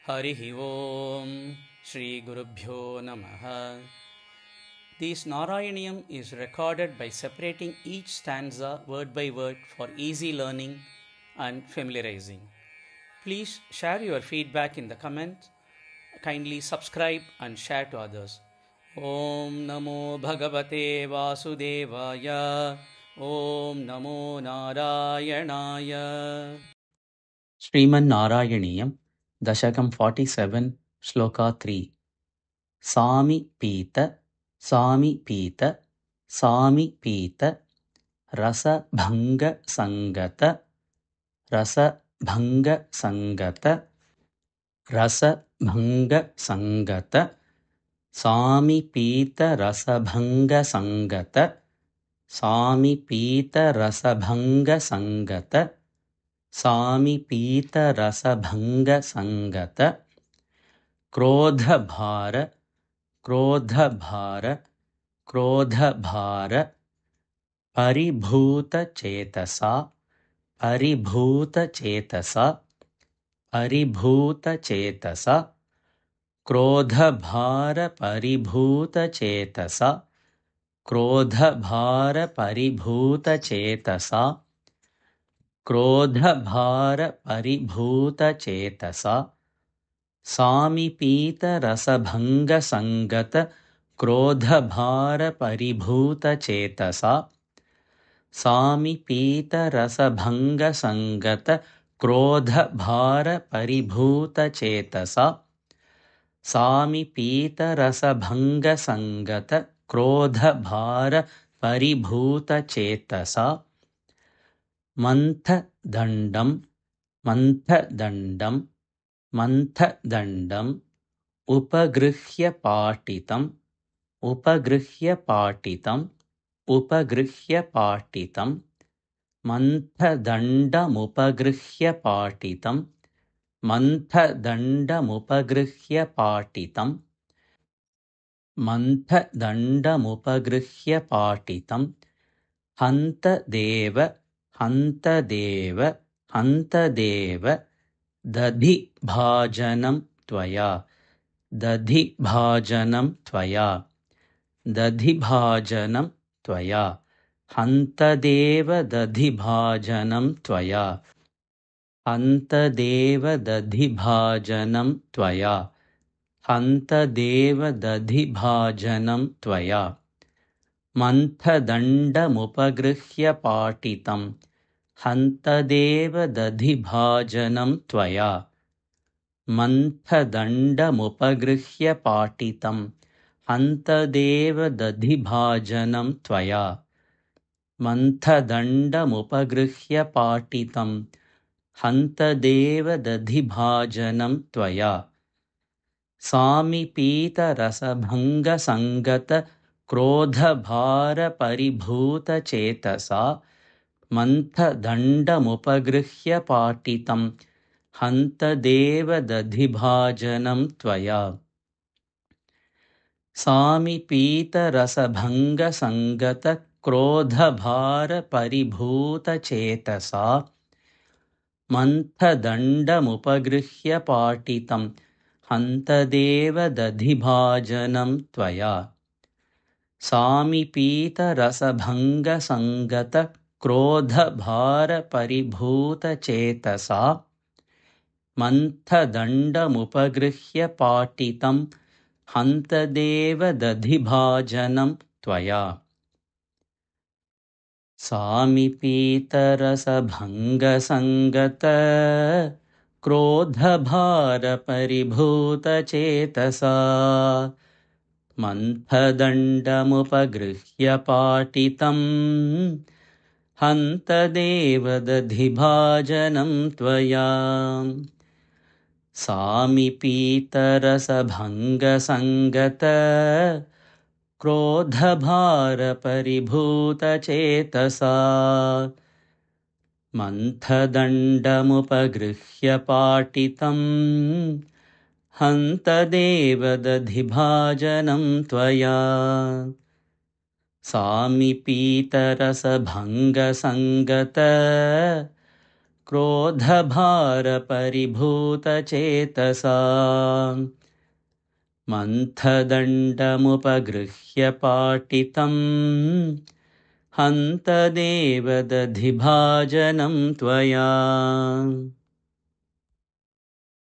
Harihi Om Shri Gurubhyo Namaha. This Narayaniyam is recorded by separating each stanza word by word for easy learning and familiarizing. Please share your feedback in the comments. Kindly subscribe and share to others. Om Namo Bhagavate Vasudevaya. Om Namo Narayanaya. Sriman Narayaniyam, Dashakam 47, Shloka 3. Sami Pita, Sami Pita, Sami Pita, Rasa Bhanga Sangata, Rasa Bhanga Sangata, Rasa Bhanga Sangata, Sami Pita Rasa Bhanga Sangata, Sami Pita Rasa Bhanga Sangata, Sami Pita Rasa Bhanga Sangata, Krodha Bhara, Krodha Bhara, Krodha Bhara, Paribhuta Chetasa, Paribhuta Chetasa, Paribhuta Chetasa, Krodha Bhara Paribhuta Chetasa, Krodha Bhara Paribhuta Chetasa, Krodha Bhara Paribhuta Chetasa, Sami Pita Rasa Bhanga Sangata, Krodha Bhara Paribhuta Chetasa, Sami Pita Rasa Bhanga Sangata, Krodha Bhara Paribhuta Chetasa, Sami Pita Rasa Bhanga Sangata, Krodha Bhara Paribhuta Chetasa, Mantha Dandam, Mantha Dandam, Mantha Dandam, Upagrihya Patitam, Upagrihya Patitam, Upagrihya Patitam, Mantha Dandam Upagrihya Patitam, Mantha Dandam Upagrihya Patitam, Mantha Dandam Upagrihya Patitam, Hanta Deva, Hanta Deva, Hanta Deva, Dadhi Bhajanam Tvaya, Dadhi Bhajanam Tvaya, Dadhi Bhajanam Tvaya, Hanta Deva Dadhi Bhajanam Tvaya, Hanta Deva Dadhi Bhajanam Tvaya, Hanta Deva Dadhi Bhajanam Tvaya, Mantha Dandam Upagrihya Patitam, Hanta Deva Dadhi Bhajanam Tvaya, Mantha Dandam Upagrihya Patitam, Hanta Deva Dadhi Bhajanam Tvaya, Mantha Dandam Upagrihya Patitam, Hanta Deva Dadhi Bhajanam Tvaya, Sami Pita Rasa Bhanga Sangata, Krodha Bhara Paribhuta Chetasa, Mantha Dandam Upagrihya Patitam, Hanta Deva Dadhi Bhajanam Tvaya, Sami Pita Rasa Bhanga Sangata, Krodha Bhara Paribhuta Chetasa, Mantha Dandam Upagrihya Patitam, Hanta Deva Dadhi Bhajanam Tvaya, Sami Pita Rasa Bhanga Sangata, Krodha Bhara Paribhuta Chetasa, Mantha Dandam Upagrihya Patitam, Hanta Deva Dadhi Bhajanam Tvaya, Sami Pita Rasa Bhanga Sangata, Krodha Bhara Paribhuta Chetasa, Mantha Dandam Upagrihya Patitam, Hanta Deva Dadhi Bhajanam Tvaya, Sami Pita Rasa Bhanga Sangata, Krodha Bhara Paribhuta Chetasa, Mantha Dandam Upagrihya Patitam, Hanta Deva Dadhi Bhajanam Tvaya, Sami Pita Rasa Bhanga Sangata, क्रोधभारपरिभूतचेतसा मन्थदण्डमुपगृह्य पाटितं हन्तदेव दधिभाजनं त्वया।